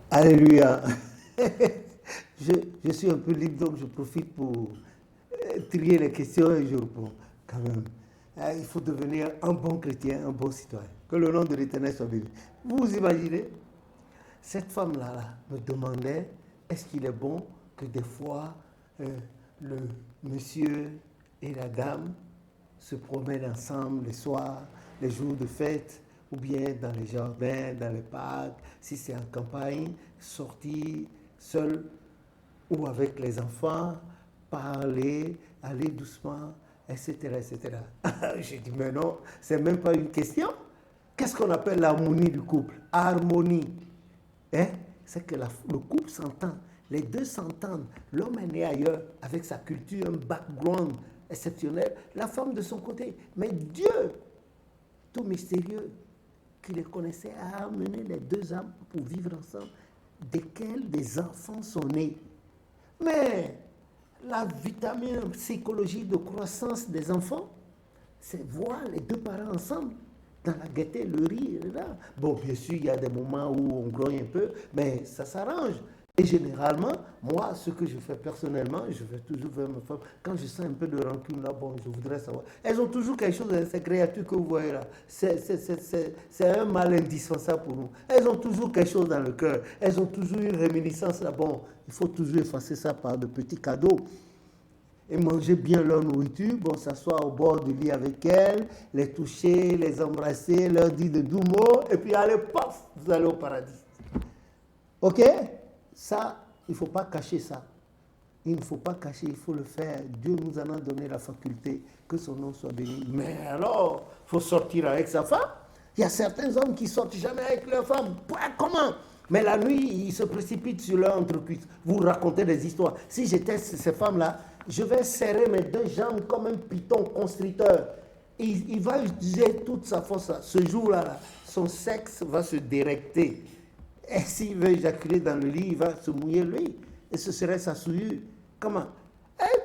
Alléluia. je, je suis un peu libre, donc je profite pour trier les questions et je réponds quand même. Il faut devenir un bon chrétien, un bon citoyen. Que le nom de l'Éternel soit béni. Vous vous imaginez, cette femme-là me demandait est-ce qu'il est bon que des fois le monsieur et la dame se promènent ensemble les soirs, les jours de fête, ou bien dans les jardins, dans les parcs, si c'est en campagne, sortir seul ou avec les enfants, parler, aller doucement, etc. etc. J'ai dit, mais non, c'est même pas une question. Qu'est-ce qu'on appelle l'harmonie du couple? Harmonie. Hein? C'est que le couple s'entend. Les deux s'entendent. L'homme est né ailleurs avec sa culture, un background exceptionnel. La femme de son côté. Mais Dieu, tout mystérieux, qui les connaissait, a amené les deux âmes pour vivre ensemble, desquels des enfants sont nés. Mais la vitamine psychologie de croissance des enfants, c'est voir les deux parents ensemble, dans la gaieté, le rire, là. Bon, bien sûr, il y a des moments où on grogne un peu, mais ça s'arrange. Et généralement, moi, ce que je fais personnellement, je vais toujours vers ma femme. Quand je sens un peu de rancune, là, bon, je voudrais savoir. Elles ont toujours quelque chose, ces créatures que vous voyez là. C'est un mal indispensable pour nous. Elles ont toujours quelque chose dans le cœur. Elles ont toujours une réminiscence là. Bon, il faut toujours effacer ça par de petits cadeaux et manger bien leur nourriture, bon, s'asseoir au bord du lit avec elles, les toucher, les embrasser, leur dire de doux mots, et puis allez, paf, vous allez au paradis. Ok? Ça, il ne faut pas cacher ça. Il ne faut pas cacher, il faut le faire. Dieu nous en a donné la faculté, que son nom soit béni. Mais alors, il faut sortir avec sa femme. Il y a certains hommes qui ne sortent jamais avec leur femme. Comment? Mais la nuit, ils se précipitent sur leur entrecuisse. Vous racontez des histoires. Si j'étais ces femmes-là, je vais serrer mes deux jambes comme un python constricteur. Il va utiliser toute sa force. Ce jour-là, son sexe va se directer. Et s'il veut éjaculer dans le lit, il va se mouiller lui. Et ce serait sa souillure. Comment?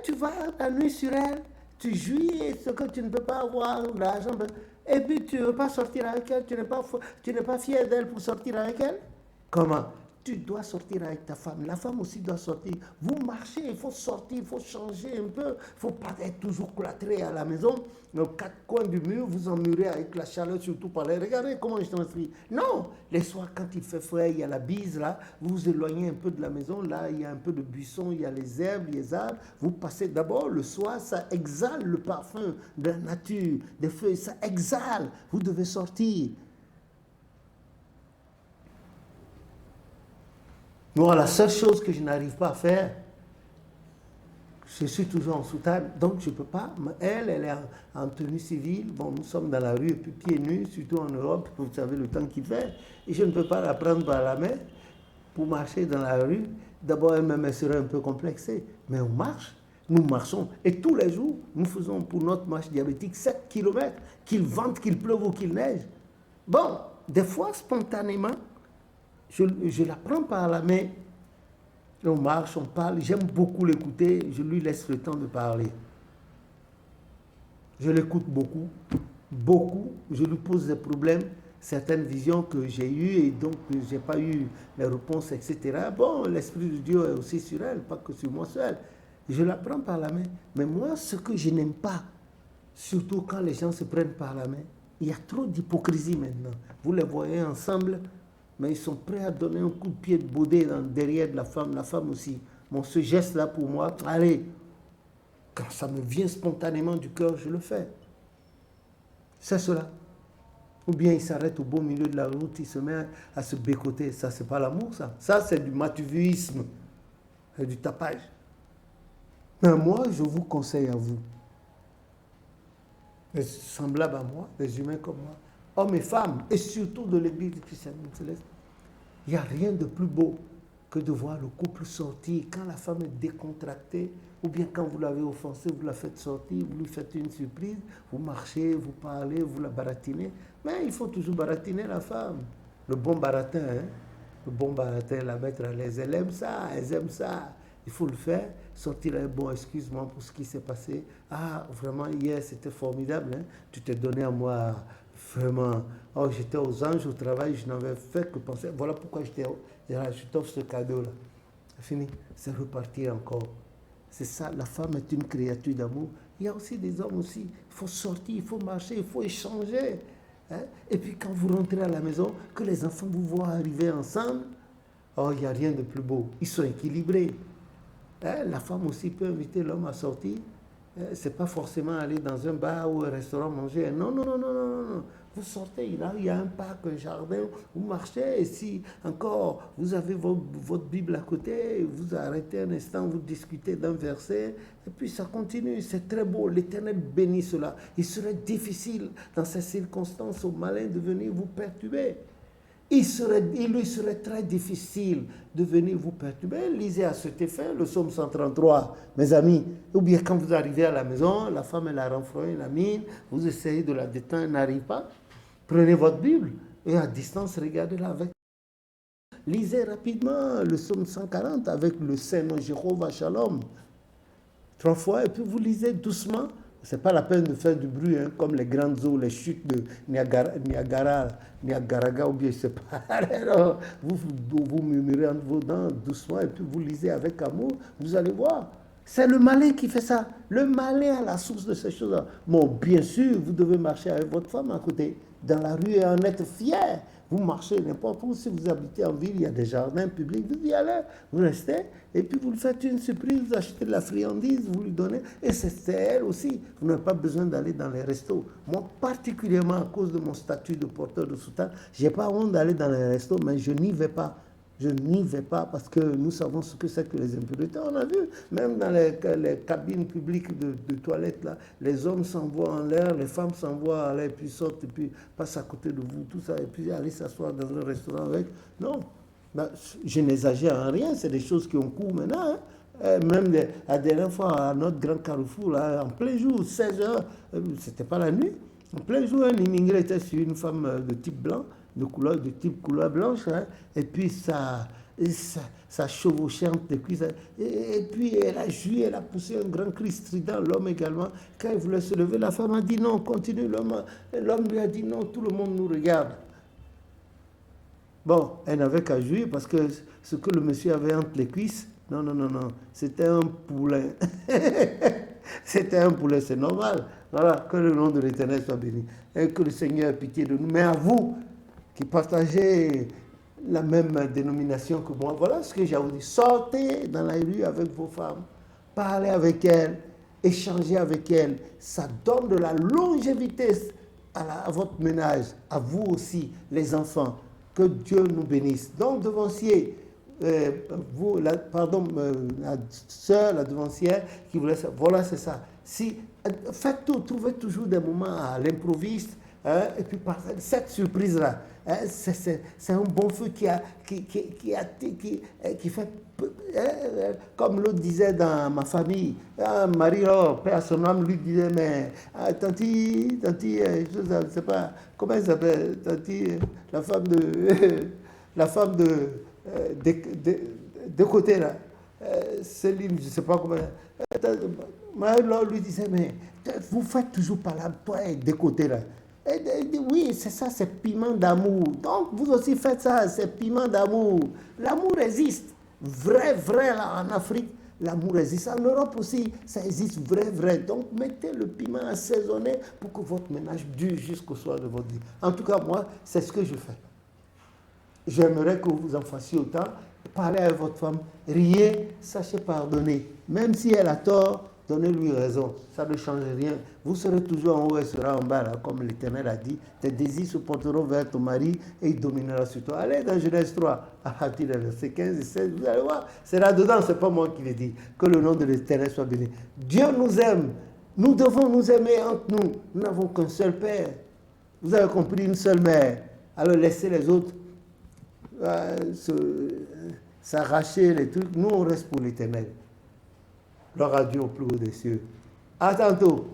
Tu vas la nuit sur elle, tu jouis ce que tu ne peux pas avoir, l'argent. Et puis tu ne veux pas sortir avec elle, tu n'es pas fier d'elle pour sortir avec elle. Comment? Tu dois sortir avec ta femme. La femme aussi doit sortir. Vous marchez, il faut sortir, il faut changer un peu. Il ne faut pas être toujours cloîtré à la maison. Aux quatre coins du mur, vous emmurez avec la chaleur, surtout par les. Regardez comment je t'inscris. Non, les soirs, quand il fait frais, il y a la bise là. Vous vous éloignez un peu de la maison. Là, il y a un peu de buissons, il y a les herbes, les arbres. Vous passez d'abord le soir, ça exhale le parfum de la nature, des feuilles, ça exhale. Vous devez sortir. Moi, la seule chose que je n'arrive pas à faire, je suis toujours en soutane, donc je ne peux pas. Elle est en tenue civile. Bon, nous sommes dans la rue, et puis pieds nus, surtout en Europe, vous savez le temps qu'il fait. Et je ne peux pas la prendre par la main pour marcher dans la rue. D'abord, elle-même, elle serait un peu complexée. Mais on marche, nous marchons. Et tous les jours, nous faisons pour notre marche diabétique 7 kilomètres, qu'il vente, qu'il pleuve ou qu'il neige. Bon, des fois, spontanément, je la prends par la main, on marche, on parle, j'aime beaucoup l'écouter, je lui laisse le temps de parler. Je l'écoute beaucoup, beaucoup, je lui pose des problèmes, certaines visions que j'ai eues et donc je n'ai pas eu les réponses, etc. Bon, l'Esprit de Dieu est aussi sur elle, pas que sur moi seul. Je la prends par la main. Mais moi, ce que je n'aime pas, surtout quand les gens se prennent par la main, il y a trop d'hypocrisie maintenant. Vous les voyez ensemble, mais ils sont prêts à donner un coup de pied de baudet derrière de la femme aussi. Bon, ce geste-là pour moi, allez, quand ça me vient spontanément du cœur, je le fais. C'est cela. Ou bien il s'arrête au beau milieu de la route, il se met à se bécoter. Ça, c'est pas l'amour, ça. Ça, c'est du matuvisme, c'est du tapage. Mais moi, je vous conseille à vous, les semblables à moi, les humains comme moi, hommes et femmes, et surtout de l'Église chrétienne céleste, il n'y a rien de plus beau que de voir le couple sortir quand la femme est décontractée, ou bien quand vous l'avez offensée, vous la faites sortir, vous lui faites une surprise, vous marchez, vous parlez, vous la baratinez. Mais il faut toujours baratiner la femme. Le bon baratin, hein? Le bon baratin, la mettre à l'aise. Elle aime ça, elles aiment ça. Il faut le faire, sortir un bon excuse-moi pour ce qui s'est passé. Ah, vraiment, hier, c'était formidable. Hein? Tu t'es donné à moi Vraiment. Oh, j'étais aux anges au travail, je n'avais fait que penser. Voilà pourquoi je t'offre ce cadeau-là. Fini, c'est repartir encore. C'est ça, la femme est une créature d'amour. Il y a aussi des hommes aussi. Il faut sortir, il faut marcher, il faut échanger. Hein? Et puis quand vous rentrez à la maison, que les enfants vous voient arriver ensemble, oh, il n'y a rien de plus beau. Ils sont équilibrés. Hein? La femme aussi peut inviter l'homme à sortir. C'est pas forcément aller dans un bar ou un restaurant manger. Non, non, non, non, non, non. Vous sortez, là, il y a un parc, un jardin, vous marchez, et si encore vous avez votre Bible à côté, vous arrêtez un instant, vous discutez d'un verset, et puis ça continue, c'est très beau, l'Éternel bénit cela. Il serait difficile dans ces circonstances au malin de venir vous perturber. Il lui serait très difficile de venir vous perturber. Lisez à cet effet le psaume 133, mes amis. Ou bien quand vous arrivez à la maison, la femme elle a renfrogné la mine, vous essayez de la détendre, elle n'arrive pas. Prenez votre Bible et à distance, regardez-la avec. Lisez rapidement le psaume 140 avec le Saint-Nom Jéhovah Shalom. 3 fois, et puis vous lisez doucement. Ce n'est pas la peine de faire du bruit, hein, comme les grandes eaux, les chutes de Niagara, ou bien je ne sais pas. Alors, vous murmurez entre vos dents doucement, et puis vous lisez avec amour, vous allez voir. C'est le malin qui fait ça. Le malin à la source de ces choses-là. Bon, bien sûr, vous devez marcher avec votre femme à côté, dans la rue, et en être fier. Vous marchez n'importe où. Si vous habitez en ville, il y a des jardins publics, vous y allez, vous restez, et puis vous lui faites une surprise, vous achetez de la friandise, vous lui donnez, et c'est elle aussi. Vous n'avez pas besoin d'aller dans les restos. Moi, particulièrement à cause de mon statut de porteur de soutane, je n'ai pas honte d'aller dans les restos, mais je n'y vais pas. Je n'y vais pas parce que nous savons ce que c'est que les impuretés. On a vu, même dans les cabines publiques de toilettes, là, les hommes s'envoient en l'air, les femmes s'envoient en l'air, puis sortent, et puis passent à côté de vous, tout ça, et puis aller s'asseoir dans un restaurant avec. Non, ben, je n'exagère en rien, c'est des choses qui ont cours maintenant. Hein. Même la dernière fois, à notre grand carrefour, là, en plein jour, 16 heures, c'était pas la nuit, en plein jour, un immigré était sur une femme de type blanc, de type couleur blanche, hein, et puis ça chevauchait entre les cuisses, et puis elle a joui, elle a poussé un grand cri strident, l'homme également. Quand il voulait se lever, la femme a dit non, continue, l'homme lui a dit non, tout le monde nous regarde. Bon, elle n'avait qu'à jouir parce que ce que le monsieur avait entre les cuisses, non, non, non, non, c'était un poulain. C'était un poulet, c'est normal. Voilà, que le nom de l'Éternel soit béni. Et que le Seigneur ait pitié de nous. Mais à vous, qui partagez la même dénomination que moi, voilà ce que j'ai à vous dire. Sortez dans la rue avec vos femmes, parlez avec elles, échangez avec elles. Ça donne de la longévité à votre ménage, à vous aussi, les enfants. Que Dieu nous bénisse. Donc, devancier, la sœur, la devancière, qui voulait ça, voilà, c'est ça. Si, faites tout, trouvez toujours des moments à l'improviste, hein, et puis cette surprise-là, hein, c'est un bon feu qui fait, comme l'autre disait dans ma famille, Marie, Père à son âme, lui disait, mais tanti, je ne sais pas, comment elle s'appelle, tanti, la femme de côté là, Céline, je ne sais pas comment. Marie lui disait, mais vous faites toujours par là, toi, de côté là. Et dit, oui, c'est ça, c'est piment d'amour. Donc, vous aussi faites ça, c'est piment d'amour. L'amour existe. Vrai, là, en Afrique, l'amour existe. En Europe aussi, ça existe, vrai. Donc, mettez le piment assaisonné pour que votre ménage dure jusqu'au soir de votre vie. En tout cas, moi, c'est ce que je fais. J'aimerais que vous en fassiez autant. Parlez avec votre femme, riez, sachez pardonner. Même si elle a tort, donnez-lui raison. Ça ne change rien. Vous serez toujours en haut, elle sera en bas, là, comme l'Éternel a dit. Tes désirs se porteront vers ton mari et il dominera sur toi. Allez dans Genèse 3, à partir des versets 15 et 16, vous allez voir. C'est là-dedans, ce n'est pas moi qui le dis. Que le nom de l'Éternel soit béni. Dieu nous aime. Nous devons nous aimer entre nous. Nous n'avons qu'un seul Père. Vous avez compris, une seule mère. Alors laissez les autres s'arracher les trucs. Nous, on reste pour l'Éternel. Gloire à Dieu au plus haut des cieux. À tantôt.